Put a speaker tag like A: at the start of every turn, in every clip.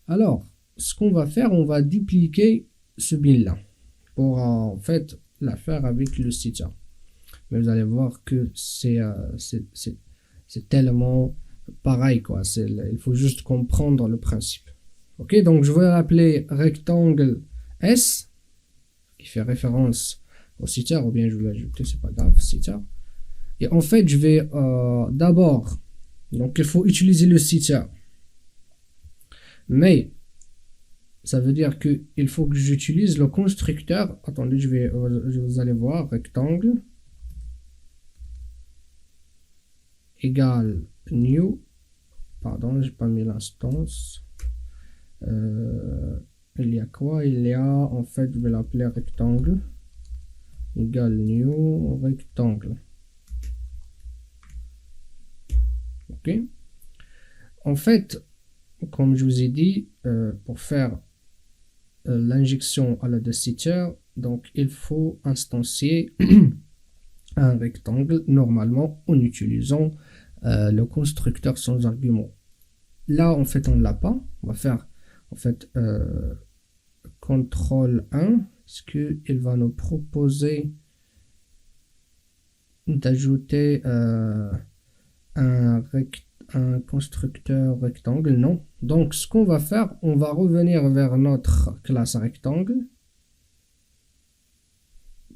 A: Alors, ce qu'on va faire, on va dupliquer ce bin-là pour en fait la faire avec le stitcher. Mais vous allez voir que c'est tellement pareil, quoi. Il faut juste comprendre le principe. Ok, donc je vais l'appeler rectangle S, qui fait référence au stitcher, ou bien je vais l'ajouter, c'est pas grave, stitcher. Et en fait, je vais d'abord, donc il faut utiliser le stitcher. Mais ça veut dire qu'il faut que j'utilise le constructeur. Attendez, vous allez voir, rectangle égale new. Pardon, j'ai pas mis l'instance. Il y a quoi? Il y a, en fait, je vais l'appeler rectangle égale new rectangle. Ok. En fait, comme je vous ai dit, pour faire l'injection à la de stitcher, donc il faut instancier un rectangle normalement en utilisant le constructeur sans argument. Là, en fait, on ne l'a pas. On va faire en fait CTRL 1, ce qu'il va nous proposer d'ajouter un constructeur rectangle. Non. Donc, ce qu'on va faire, on va revenir vers notre classe rectangle.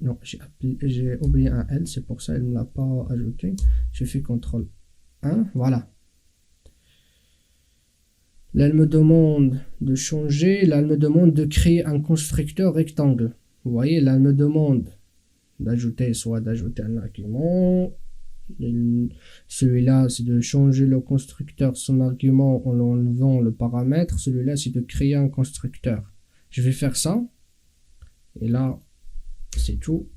A: Non, j'ai oublié un L, c'est pour ça qu'elle ne l'a pas ajouté. Je fais CTRL 1, voilà. Là, elle me demande de changer, là, elle me demande de créer un constructeur rectangle. Vous voyez, là, elle me demande d'ajouter un argument. Celui-là, c'est de changer le constructeur son argument en enlevant le paramètre. Celui-là, c'est de créer un constructeur. Je vais faire ça. Et là, c'est tout.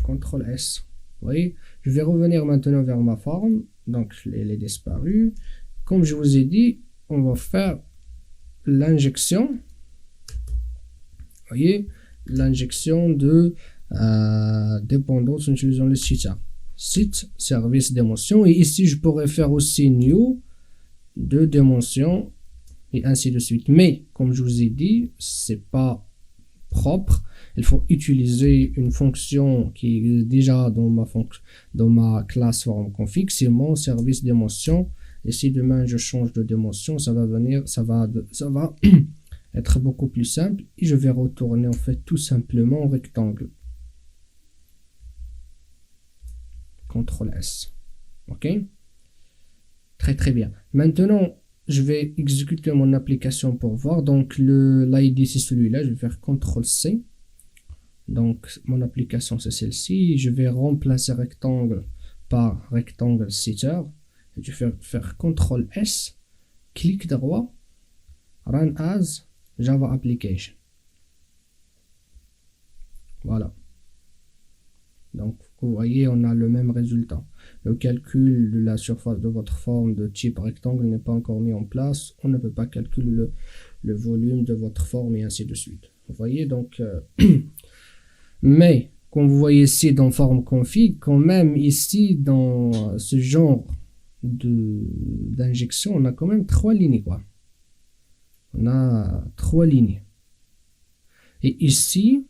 A: CTRL S. Vous voyez, je vais revenir maintenant vers ma forme. Donc, elle est disparue. Comme je vous ai dit, on va faire l'injection. Vous voyez, l'injection de dépendance en utilisant le stitcher. Site, service d'émotion. Et ici, je pourrais faire aussi new de dimension et ainsi de suite. Mais, comme je vous ai dit, c'est pas propre. Il faut utiliser une fonction qui est déjà dans ma classe form config. C'est mon service d'émotion. Et si demain je change de dimension, ça va être beaucoup plus simple. Et je vais retourner en fait tout simplement au rectangle. CTRL S. Ok? Très très bien. Maintenant, je vais exécuter mon application pour voir. Donc l'ID c'est celui-là. Je vais faire CTRL C. Donc mon application c'est celle-ci. Je vais remplacer rectangle par rectangle stitcher. Je vais faire CTRL S. Clic droit. Run as Java application. Voilà. Donc, vous voyez, on a le même résultat. Le calcul de la surface de votre forme de type rectangle n'est pas encore mis en place. On ne peut pas calculer le volume de votre forme et ainsi de suite. Vous voyez, donc... mais, comme vous voyez ici dans forme config, quand même ici dans ce genre d'injection, on a quand même 3 lignes, quoi. On a 3 lignes. Et ici...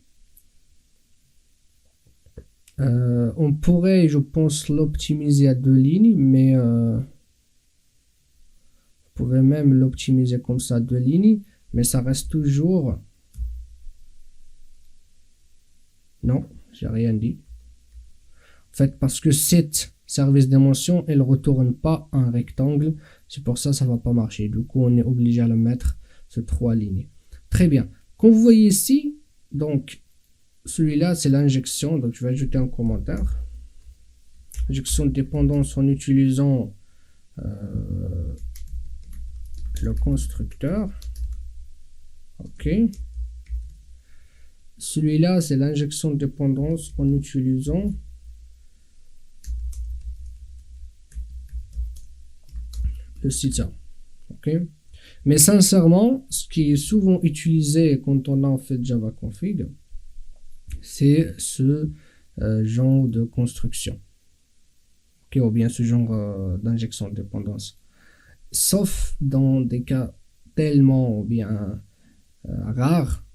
A: on pourrait, je pense, l'optimiser à 2 lignes, mais vous pouvez même l'optimiser comme ça, 2 lignes, mais ça reste toujours... Non, j'ai rien dit. En fait, parce que cette service d'émotion, elle retourne pas un rectangle, c'est pour ça que ça va pas marcher. Du coup, on est obligé à le mettre sur 3 lignes. Très bien. Comme vous voyez ici, donc... Celui-là, c'est l'injection, donc je vais ajouter un commentaire. Injection de dépendance en utilisant le constructeur. Ok. Celui-là, c'est l'injection de dépendance en utilisant le stitcher. Ok. Mais sincèrement, ce qui est souvent utilisé quand on a en fait Java config, c'est ce genre de construction, okay, ou bien ce genre d'injection de dépendance, sauf dans des cas tellement bien rares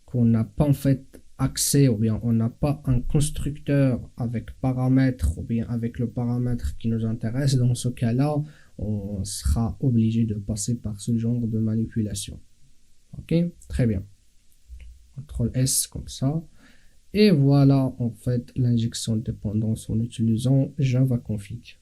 A: qu'on n'a pas en fait accès, ou bien on n'a pas un constructeur avec paramètres, ou bien avec le paramètre qui nous intéresse. Dans ce cas-là, on sera obligé de passer par ce genre de manipulation. Ok, très bien. CTRL S comme ça. Et voilà en fait l'injection de dépendance en utilisant Java Config.